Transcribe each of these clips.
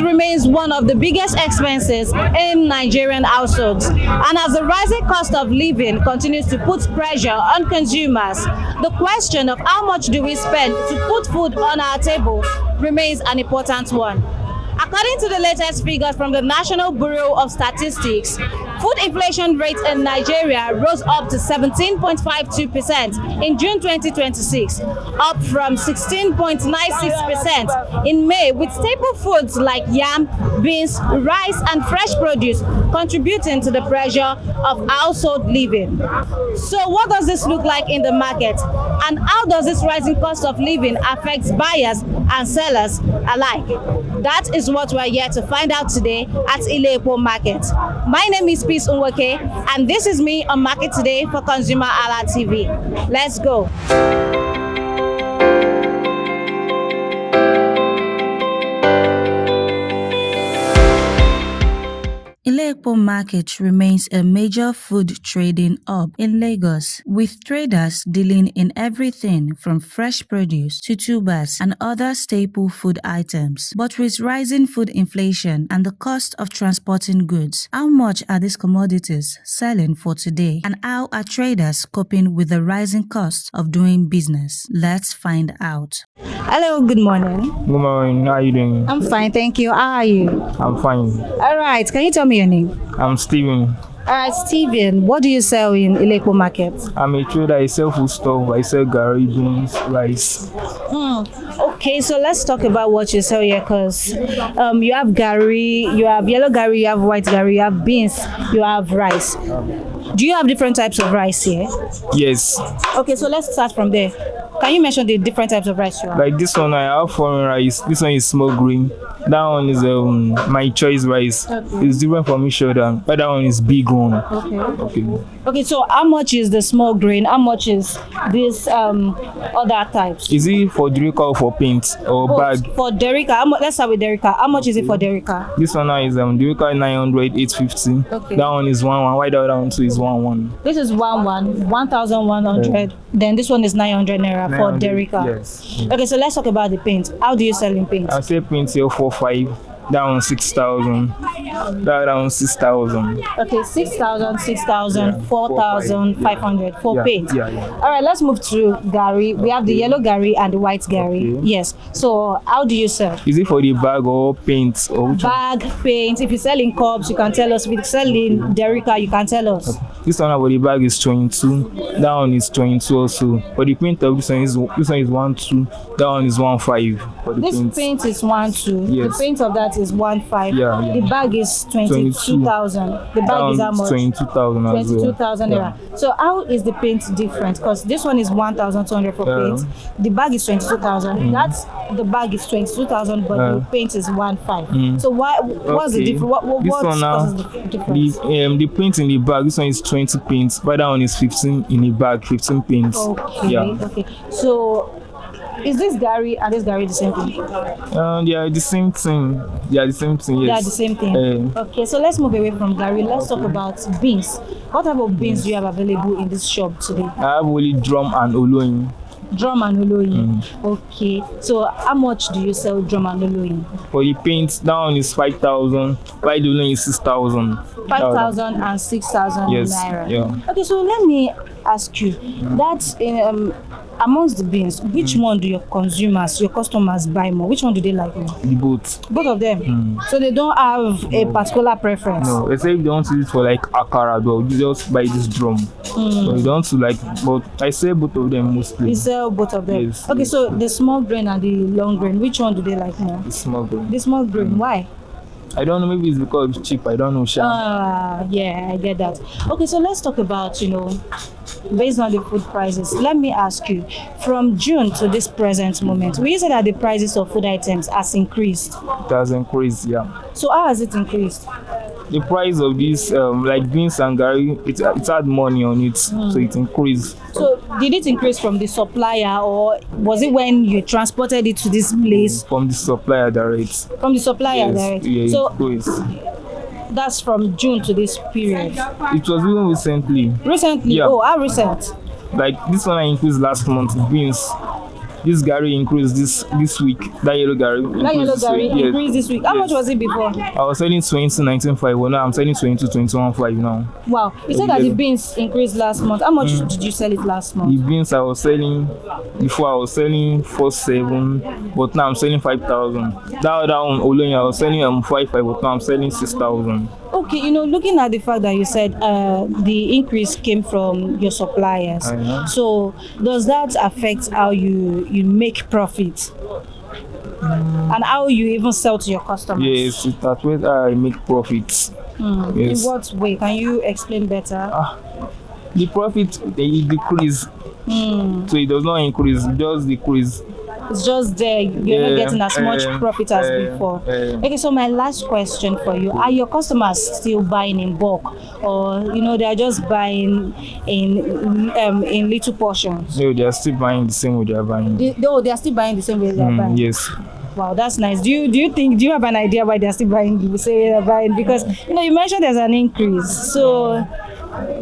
Food remains one of the biggest expenses in Nigerian households, and as the rising cost of living continues to put pressure on consumers, the question of how much do we spend to put food on our table remains an important one. According to the latest figures from the National Bureau of Statistics, food inflation rate in Nigeria rose up to 17.52% in June 2026, up from 16.96% in May, with staple foods like yam, beans, rice, and fresh produce contributing to the pressure of household living. So what does this look like in the market? And how does this rising cost of living affect buyers and sellers alike? That is what we're here to find out today at Ile-Epo Market. My name is Nwoke, and this is me on Market Today for ConsumerHalla TV. Let's go. Ile-Epo Market remains a major food trading hub in Lagos, with traders dealing in everything from fresh produce to tubers and other staple food items. But with rising food inflation and the cost of transporting goods, how much are these commodities selling for today? And how are traders coping with the rising cost of doing business? Let's find out. Hello, good morning. Good morning, how are you doing? I'm fine, thank you. How are you? I'm fine. All right, can you tell me your name? I'm Steven. All right, Steven, what do you sell in Ile-Epo Market? I'm a trader, I sell food stuff, I sell gari, beans, rice. Okay, so let's talk about what you sell here, because you have gari, you have yellow gari, you have white gari, you have beans, you have rice. Do you have different types of rice here? Yes. Okay, so let's start from there. Can you mention the different types of rice you have? Like this one, I have foreign rice. This one is small green. That one is my choice rice. Okay. It's different from each other. But that one is big one. Okay. Okay, so how much is the small grain? How much is this other types? Is it for Derrica or for paint or bag? For Derrica, let's start with Derrica. How much is it for Derrica? This one now is Derrica 900, 850. Okay. That one is 1,1. Why that one too is 1,1? This is 1,100. Then this one is 900 naira for Derrica. Yes. Okay, so let's talk about the paint. How do you sell in paint? I sell paint here for 5. That one 6,000. That one 6,000. Okay, 6,000, 6,000, 4,500 for paint. Yeah. All right, let's move to gari. We have the yellow gari and the white gari. Okay. Yes. So how do you sell? Is it for the bag or paint or bag, paint? If you sell in cups, you can tell us. If you sell in Derrica, you can tell us. Okay. This one for the bag is 22. That one is 22 also. For the paint of this one is 12. That one is 15. For the paint is 12. Yes. The paint of that is 15. Yeah. The bag is 22,000. The bag is how much? 22,000 as well. 22,000 naira. So how is the paint different? Because this one is 1,200 for paint. The bag is 22,000. The bag is 22,000, but the paint is 15. So what's the difference? What causes the difference? The paint in the bag. This one is 20 paints, but that one is 15 in the bag. 15 paints. Okay. Okay. So is this gari and this gari the same thing? They are the same thing. Yes. They are the same thing. Okay, so let's move away from gari. Let's talk about beans. What type of beans do you have available in this shop today? I have only drum and oloyin. Drum and oloyin. Okay, so how much do you sell drum and oloyin? For the paint, that one is 5,000. While the oloyin is 6,000. 5,000 and 6,000 naira. Yeah. Okay, so let me ask you that amongst the beans, which one do your customers buy more? Which one do they like more? The both. Both of them. So they don't have a particular preference. No, they say if they want to use it for like akara, though, you just buy this drum. So you don't want to but I sell both of them mostly. You sell both of them. Yes. Okay, so the small grain and the long grain, which one do they like more? The small grain. The small grain. Why? I don't know, maybe it's because it's cheap. I don't know, yeah, I get that. Okay, so let's talk about, based on the food prices. Let me ask you, from June to this present moment, we say that the prices of food items has increased. It has increased, yeah. So how has it increased? The price of this, like beans and gari, it had money on it, so it increased. So did it increase from the supplier, or was it when you transported it to this place? From the supplier direct. From the supplier direct. Yeah, so that's from June to this period. It was even recently. Recently? Yeah. Oh, how recent? Like this one I increased last month, beans. this Gary increased this week. That yellow Gary. That yellow Gary increased this week. How much was it before? I was selling 19.5. Well, now I'm selling 21.5 now. Wow. You said that the beans increased last month. How much did you sell it last month? The beans I was selling before, I was selling 4.7, but now I'm selling 5,000. That other one, Oloyin, I was selling 5.5, but now I'm selling 6,000. Okay, you know, looking at the fact that you said the increase came from your suppliers, so does that affect how you make profit and how you even sell to your customers? Yes, that's where I make profits. Yes. In what way? Can you explain better? The profit they decrease, so it does not increase, just decrease. It's just there, you're not getting as much profit as before. Okay, so my last question for you: are your customers still buying in bulk, or they are just buying in little portions? No, they are still buying the same way they are buying. They are still buying the same way they are buying. Yes. Wow, that's nice. Do you have an idea why they're still buying the same way they're buying? Because you mentioned there's an increase, so.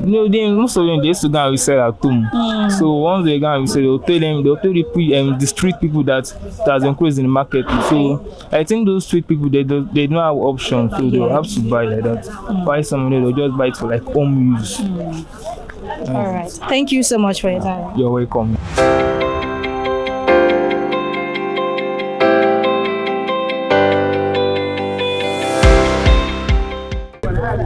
Most of them, they used to go and resell at home. So once they go and resell, they'll tell the street people that has increased in the market. So I think those street people, they don't have options, so they'll have to buy like that. Buy some, they'll just buy it for like home use. All right. Thank you so much for your time. You're welcome.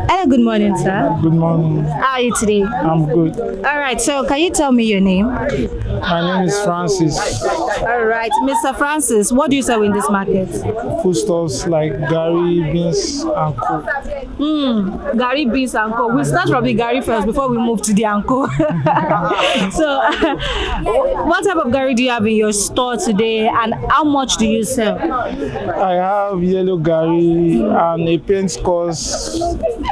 Hello, good morning, sir. Good morning. How are you today? I'm good. All right, so can you tell me your name? My name is Francis. All right, Mr. Francis, what do you sell in this market? Foodstuffs like Gary, beans, and co. Gary, beans, and co. We'll start from the Gary first before we move to the anko. So, what type of Gary do you have in your store today, and how much do you sell? I have yellow Gary, and a paint costs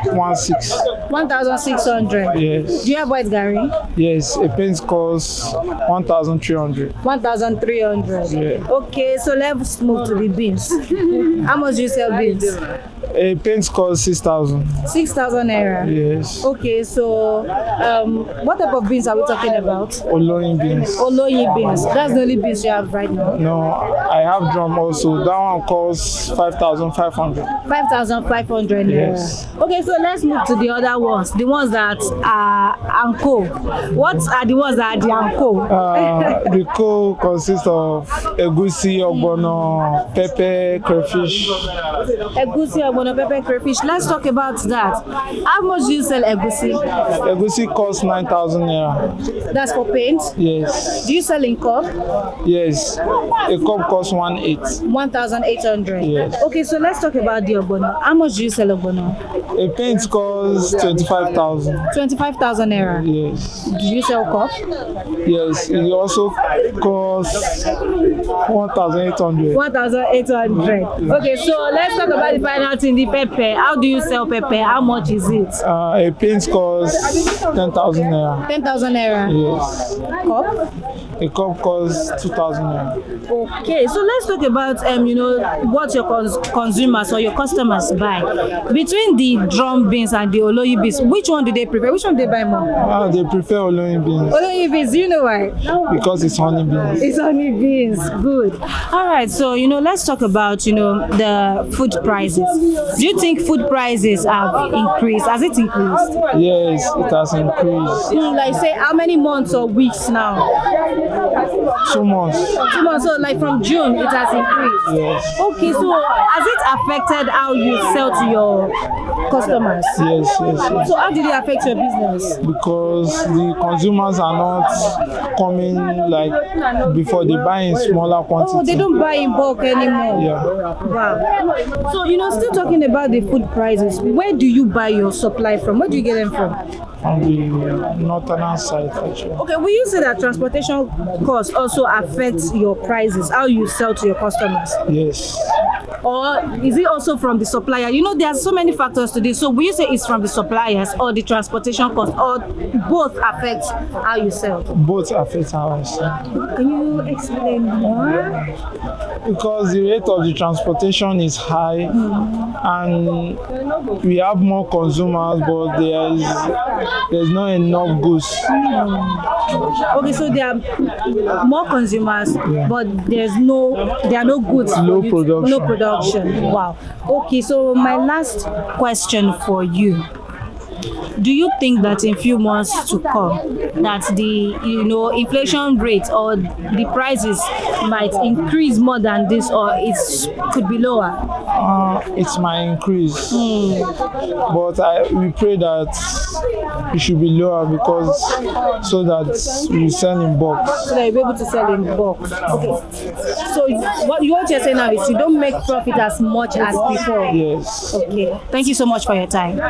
1,600. Yes. Do you have white Gary? Yes, a paint costs 1,300. 1,300. Yeah. Okay, so let's move to the beans. How much do you sell beans? A paint costs 6,000. 6,000 naira. Yes. Okay, so what type of beans are we talking about? Oloyin beans. Oloyin beans. That's the only beans you have right now. No, I have drum also. That one costs 5,500. 5,500 naira. Yes. Okay, so let's move to the other ones. The ones that are anko. What are the ones that are the anko? The co consists of egusi, ogbono, pepper, crayfish. Egusi, ogbono, pepper, crayfish. Let's talk about that. How much do you sell egusi? Egusi costs 9,000 naira. That's for paint? Yes. Do you sell in cup? Yes. A cup costs 1,800. 1,800. Yes. Okay, so let's talk about the ogbono. How much do you sell ogbono? A paint costs 25,000. 25,000 naira. Yes. Do you sell cup? Yes. It also costs 1,800. 1,800. Okay, so let's talk about the final thing, the pepper. How do you sell pepper? How much is it? A paint costs 10,000 naira. 10,000 naira. Yes. Cup? A cup costs 2,000 naira. Okay, so let's talk about what your consumers or your customers buy. Between the drum beans and the Oloyin beans, which one do they prefer? Which one do they buy more? They prefer Oloyin beans. Oloyin beans, you know why? Because it's honey beans. It's honey beans. Good. All right, so let's talk about the food prices. Do you think food prices have increased? Has it increased? Yes, it has increased. Like say how many months or weeks now? 2 months. 2 months. So like from June it has increased. Yes. Okay, so has it affected how you sell to your customers? Yes. So how did it affect your business? Because the consumers are not coming like before. They buy in smaller quantities. Oh, they don't buy in bulk anymore. Yeah. Wow. So still talking about the food prices. Where do you buy your supply from? Where do you get them from? From the northern side, actually. Okay, will you say that transportation costs also affects your prices, how you sell to your customers? Yes. Or is it also from the supplier? There are so many factors to this. So will you say it's from the suppliers or the transportation cost, or both affect how you sell? Both affect how I sell. Can you explain more? because the rate of the transportation is high, and we have more consumers, but there's not enough goods. Okay, so there are more consumers, but there are no goods. Low production. No production. Wow. Okay, so my last question for you. Do you think that in few months to come that the inflation rate or the prices might increase more than this, or it could be lower? It might increase, but we pray that it should be lower, because so that we sell in bulk. So that you'll be able to sell in bulk. Okay. So what you're saying now is you don't make profit as much as before. Yes. Okay. Thank you so much for your time.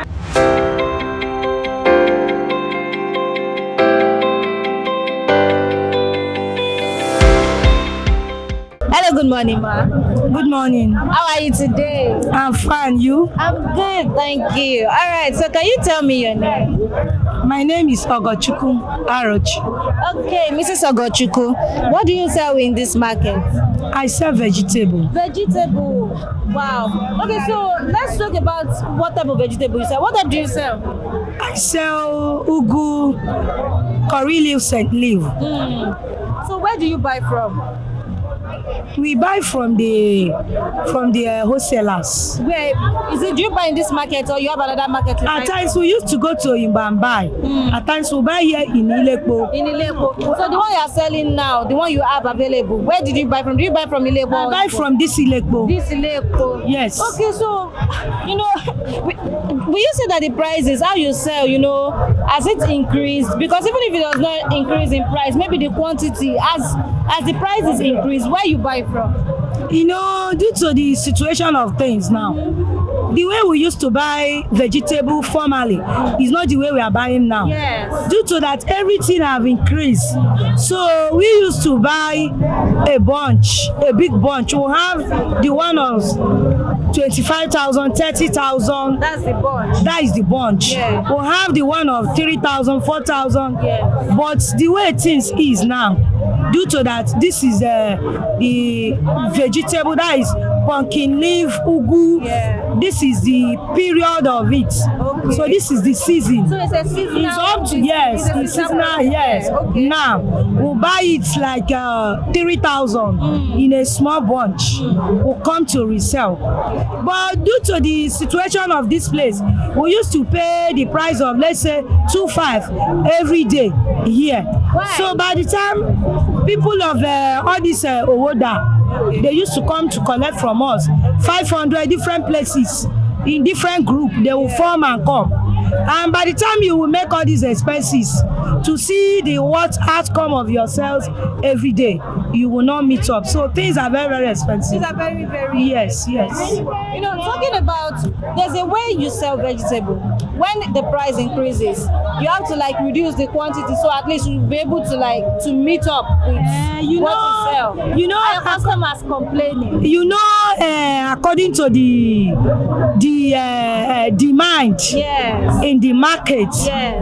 Hello, good morning, ma. Good morning. How are you today? I'm fine. You? I'm good, thank you. All right, so can you tell me your name? My name is Ogochukwu Arochi. Okay, Mrs. Ogochukwu, what do you sell in this market? I sell vegetable. Vegetable. Wow. Okay, so let's talk about what type of vegetable you sell. What type do you sell? I sell ugu, curry leaf, scent leaf. So where do you buy from? We buy from the wholesalers. Where is it? Do you buy in this market or you have another market? At times we used to go to Imba and buy. At times we buy here in Ile-Epo. In Ile-Epo. So the one you are selling now, the one you have available, where did you buy from? Do you buy from Ile-Epo? I buy from this Ile-Epo. This Ile-Epo. Yes. Okay, so will you say that the prices, how you sell, has it increased? Because even if it does not increase in price, maybe the quantity, as the prices increase, where you buy from? Due to the situation of things now, the way we used to buy vegetable formerly is not the way we are buying now. Yes. Due to that, everything have increased. So we used to buy a big bunch. We'll have the one of 25,000, 30,000. That's the bunch. That is the bunch. Yeah. We'll have the one of 3,000, 4,000. Yeah. But the way things is now, due to that, this is the vegetable, that is pumpkin leaf, ugu. Yeah. This is the period of it. Okay. So this is the season. So it's a seasonal. It's up to, yes, it's a it's seasonal, yes. Okay. Now, we'll buy it like 3,000 in a small bunch. We'll come to resell. But due to the situation of this place, we used to pay the price of, let's say, 2,500 every day here. Why? So by the time people of all this Owoda, they used to come to collect from us 500 different places in different group. They will form and come, and by the time you will make all these expenses to see the what outcome of your sales every day, you will not meet up. So things are very, very expensive. These are very, very Yes. Talking about, there's a way you sell vegetable. When the price increases, you have to reduce the quantity, so at least you'll be able to meet up with what you sell. And your customers complaining. According to the demand in the market,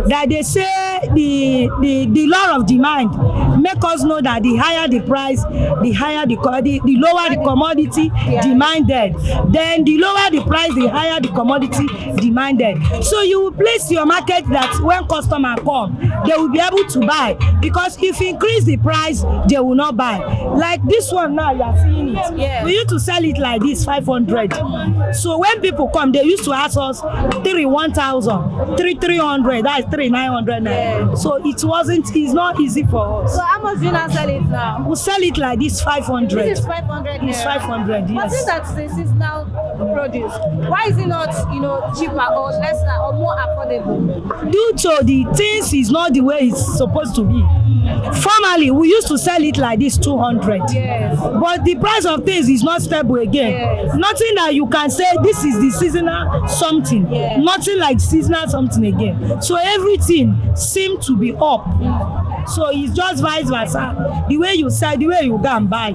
that they say the law of demand make us know that the higher the price, the lower the commodity demanded. Then the lower the price, the higher the commodity demanded. So you will place your market that when customer come, they will be able to buy, because if you increase the price, they will not buy. Like this one now, you are seeing it. Yeah. We used to sell it like this 500. So when people come, they used to ask us 1,000, 300, that is 3,900. Yeah. So it's not easy for us. So how much do you now sell it now? We sell it like this 500. This is 500. It's 500, But yes. since that's the seasonal produce, why is it not cheaper or lesser or more affordable? Due to the things is not the way it's supposed to be. Formerly, we used to sell it like this 200. Yes. But the price of things is not stable again. Yes. Nothing that you can say this is the seasonal something. Yes. Nothing like seasonal something again. So everything seems to be up. So it's just vice versa. The way you sell, the way you go and buy.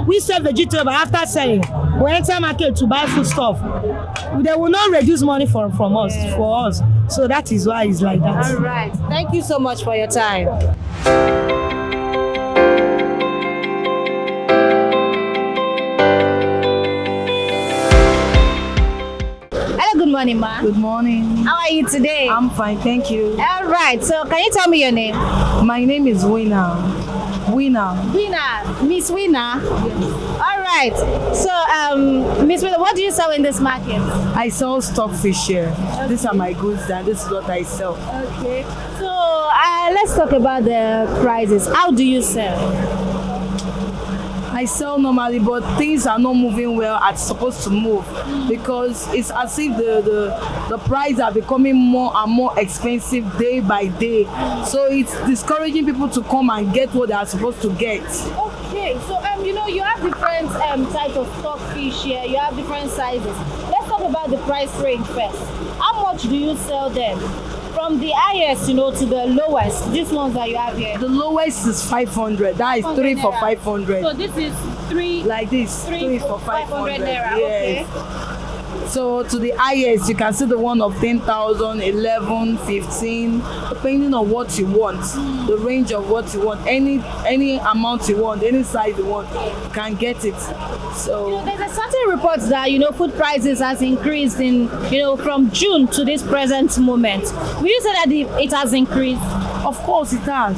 We sell vegetable after selling. We enter market to buy food stuff. They will not reduce money from us for us. So that is why it's like that. All right. Thank you so much for your time. morning, ma. Good morning. How are you today? I'm fine, thank you. All right. So, can you tell me your name? My name is Winner. Miss Winner. All right. So, Miss Winner, what do you sell in this market? I sell stockfish here. These are my goods and this is what I sell. Okay. So, let's talk about the prices. How do you sell? I sell normally, but things are not moving well as supposed to move because it's as if the prices are becoming more and more expensive day by day. So it's discouraging people to come and get what they are supposed to get. Okay, so you have different types of stockfish here. You have different sizes. Let's talk about the price range first. How much do you sell them? From the highest, to the lowest, these ones that you have here. The lowest is 500. That is 3 for 500. So this is 3 like this, 3 for 500. naira. Yes. Okay. So to the highest, you can see the one of 10,000, 11, 15, depending on what you want, the range of what you want, any amount you want, any size you want, you can get it. So there's a certain report that food prices has increased in from June to this present moment. Will you say that it has increased? Of course it has.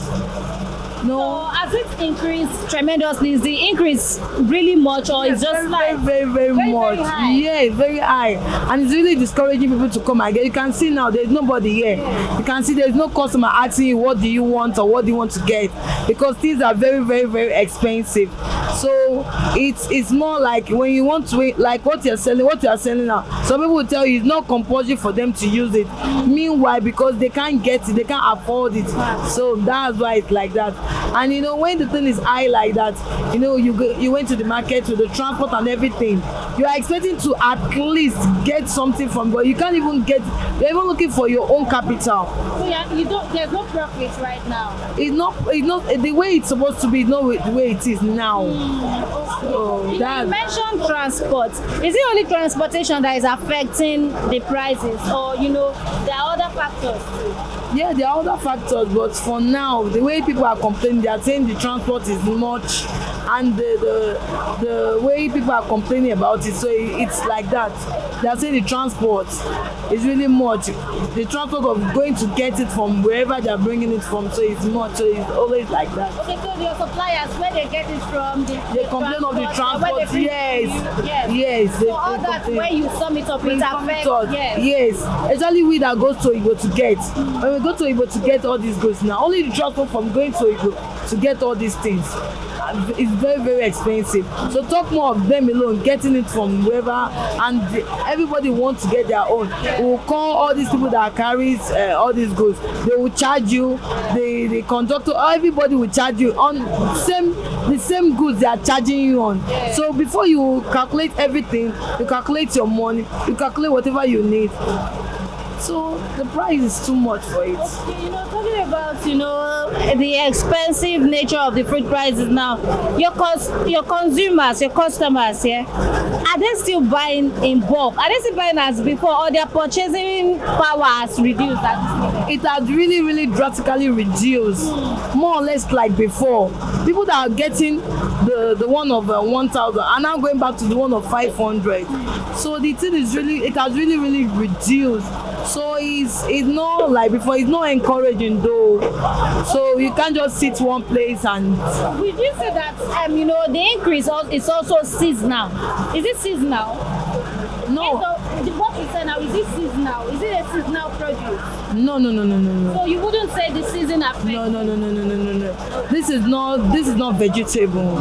No. So has it increased tremendously? Is the increase really much, or it's just very much? Very high. Yeah, very high, and it's really discouraging people to come again. You can see now there's nobody here. You can see there's no customer asking you what do you want or what do you want to get, because things are very expensive. So it's more like when you want to, like what you are selling now. Some people will tell you it's not compulsory for them to use it. Meanwhile, because they can't get it, they can't afford it. So that's why it's like that. And when the thing is high like that, you went to the market with the transport and everything, you are expecting to at least get something from, but you can't even get. You're even looking for your own capital. So there's no profit right now. It's not the way it's supposed to be. It's not the way it is now. So you mentioned transport. Is it only transportation that is affecting the prices, or there are other factors too? Yeah, there are other factors, but for now, the way people are complaining, they are saying the transport is much, and the way people are complaining about it, so it's like that. They are saying the transport is really much. The transport of going to get it from wherever they are bringing it from, so it's much. So it's always like that. Okay, so your suppliers, where they get it from, they complain of the transport. Yes. So all that where you sum it up, it affects. Yes, especially we that goes to Igbo to get. When we go to Igbo to get all these goods now, only the transport from going to Igbo to get all these things is very expensive. So talk more of them alone getting it from wherever, and everybody wants to get their own. We will call all these people that carries all these goods. They will charge you. The conductor, everybody will charge you on the same goods they are charging you on. So before you calculate everything, you calculate your money, you calculate whatever you need. So the price is too much for it. Okay, talking about the expensive nature of the food prices now, your consumers, your customers, are they still buying in bulk? Are they still buying as before, or their purchasing power has reduced at this moment? It has really drastically reduced, more or less like before. People that are getting the one of 1,000 are now going back to the one of 500. So the thing is it has really reduced. So it's not like before. It's not encouraging though. So you can't just sit one place and. Would you say that the increase is also seasonal? Is it seasonal? No. What you say now, is it seasonal? Is it a seasonal produce? No. So you wouldn't say the season affects? No. This is not vegetable.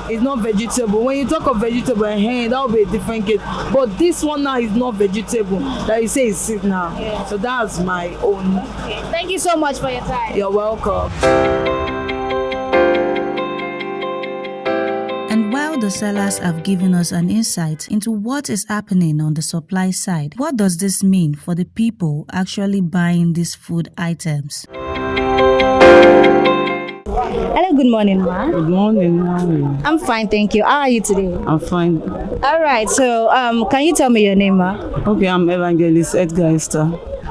It's not vegetable. When you talk of vegetable, that will be a different case. But this one now is not vegetable. That you say is seasonal. Yeah. So that's my own. Okay. Thank you so much for your time. You're welcome. And while the sellers have given us an insight into what is happening on the supply side, what does this mean for the people actually buying these food items? Hello, good morning, ma. Good morning. How are you? I'm fine, thank you. How are you today? I'm fine. All right, so can you tell me your name, ma? Okay, I'm Evangelist Edgar Esther.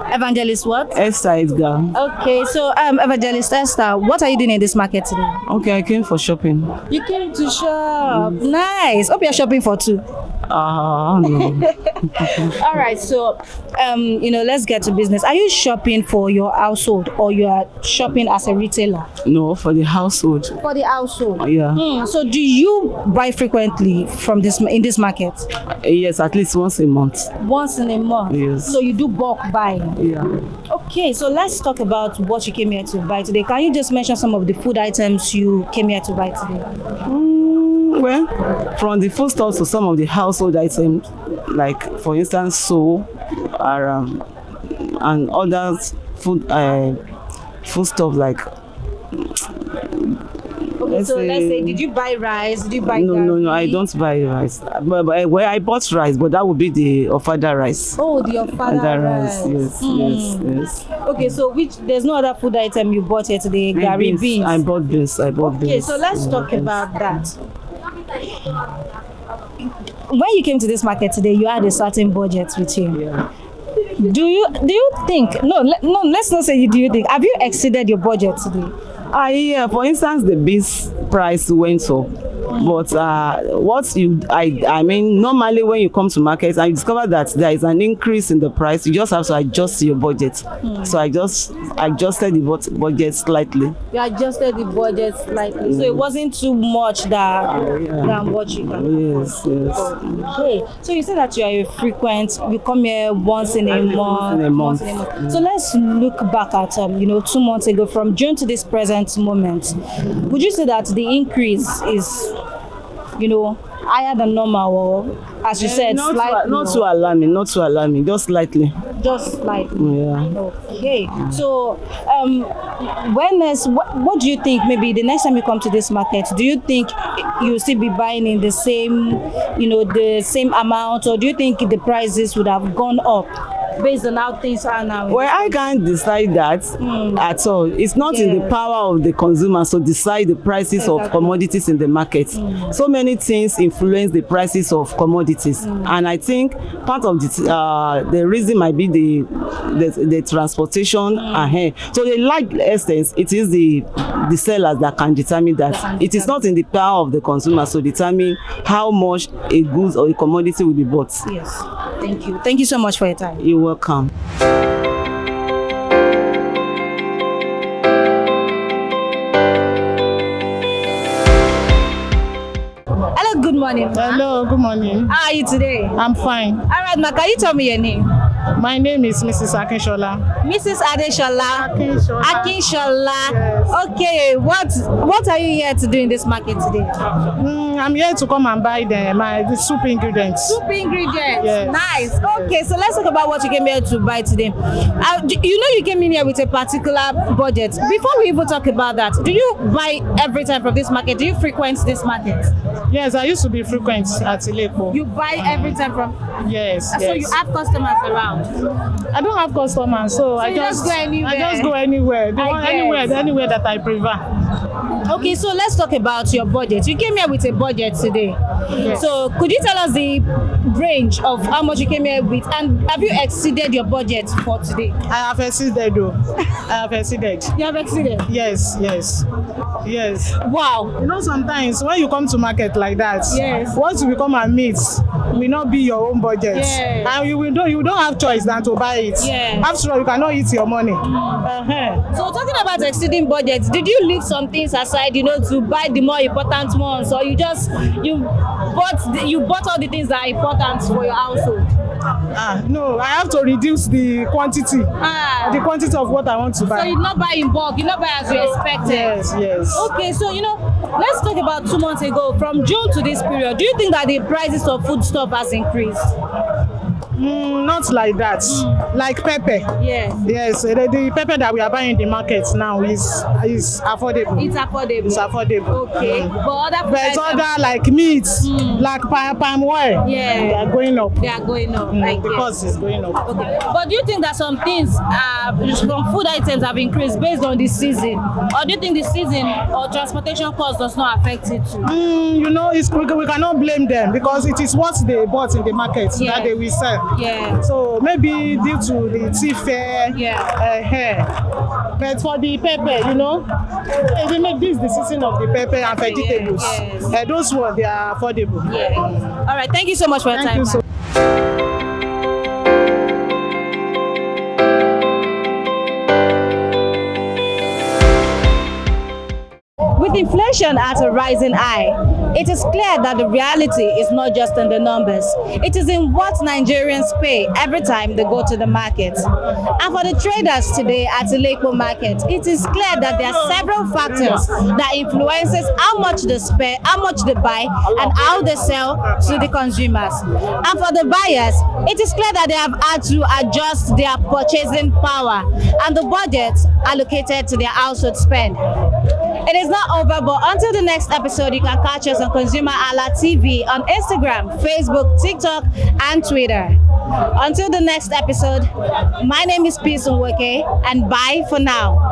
Evangelist what? Esther Edgar. Okay, so Evangelist Esther, what are you doing in this market today? Okay, I came for shopping. You came to shop. Nice. Hope you're shopping for two. No. All right, so let's get to business. Are you shopping for your household or you are shopping as a retailer? No, for the household. For the household. Yeah. So do you buy frequently from in this market? Yes, at least once a month. Once in a month. Yes. So you do bulk buying. Yeah. Okay, so let's talk about what you came here to buy today. Can you just mention some of the food items you came here to buy today? Well, from the foodstuffs to some of the household items, like for instance, soap, and other foodstuff like. Okay, so let's say, did you buy rice? Did you buy No, I don't buy rice. But I bought rice, but that would be the Ofada rice. Oh, the Ofada rice. Yes. Okay, so there's no other food item you bought here today? Gari beans. I bought beans. Okay, so let's talk about that. When you came to this market today, you had a certain budget with you. Yeah. Do you think? No, let's not say do you think. Have you exceeded your budget today? Yeah. For instance, the beans price went up. But I mean, normally when you come to market and you discover that there is an increase in the price, you just have to adjust your budget. So I just adjusted the budget slightly. You adjusted the budget slightly, so it wasn't too much than what you can. Yes. Okay, so you said that you are a frequent. You come here once in a month. So let's look back at 2 months ago, from June to this present moment. Would you say that the increase is higher than normal, or as you said, slightly? Not too alarming, just slightly. Just slightly. Yeah. Okay. So, what do you think? Maybe the next time you come to this market, do you think you'll still be buying in the same amount, or do you think the prices would have gone up based on how things are now? Well, I can't decide that at all. It's not in the power of the consumer to decide the prices of commodities in the market. So many things influence the prices of commodities, and I think part of the reason might be the transportation ahead. So the large extent, it is the sellers that can determine that. It is not in the power of the consumer to determine how much a goods or a commodity will be bought. Yes. Thank you so much for your time. You're welcome. Hello, good morning. Hello, good morning. How are you today? I'm fine. All right, ma, can you tell me your name? My name is Mrs. Akinshola. Mrs. Adeshola. Akinshola. Yes. Okay, what are you here to do in this market today? I'm here to come and buy the soup ingredients. Soup ingredients. Yes. Nice. Okay, so let's talk about what you came here to buy today. You came in here with a particular budget. Before we even talk about that, do you buy every time from this market? Do you frequent this market? Yes, I used to be frequent at Ile-Epo. You buy every time from? Yes. So you have customers around? I don't have customers, so I just go anywhere. I just go anywhere. Anywhere that I prefer. Okay, so let's talk about your budget. You came here with a budget today. Yes. So could you tell us the range of how much you came here with, and have you exceeded your budget for today? I have exceeded though. I have exceeded. You have exceeded? Yes. Wow. Sometimes when you come to market like that, yes, once you become a meat, will not be your own budget. Yes. And you don't have choice than to buy it. Yes. After all, you cannot eat your money. So talking about exceeding budgets, did you leave some things aside, to buy the more important ones, or you bought all the things that are important for your household? No, I have to reduce the quantity. The quantity of what I want to buy. So you not buy in bulk, you not buy as you expected. Yes. Okay, so let's talk about 2 months ago, from June to this period. Do you think that the prices of food stuff has increased? Not like that. Like pepper. Yes. Yes, the pepper that we are buying in the market now is affordable. It's affordable. It's affordable. Okay. But other like meats, like palm oil, they are going up. They are going up. Because it's going up. Okay. But do you think that some things from food items have increased based on the season? Or do you think the season or transportation cost does not affect it too? We cannot blame them, because it is what they bought in the market that they will sell. Yeah. So maybe due to the tea fair. But for the pepper, you know, they make this the season of the pepper and vegetables. Yes. Those ones, they are affordable. Yeah. All right. Thank you so much for your Thank time. you so With inflation at a rising high, it is clear that the reality is not just in the numbers. It is in what Nigerians pay every time they go to the market. And for the traders today at Ile-Epo market, it is clear that there are several factors that influences how much they spend, how much they buy, and how they sell to the consumers. And for the buyers, it is clear that they have had to adjust their purchasing power and the budget allocated to their household spend. It is not over, but until the next episode, you can catch us on ConsumerHalla TV on Instagram, Facebook, TikTok, and Twitter. Until the next episode, my name is Nwoke, and bye for now.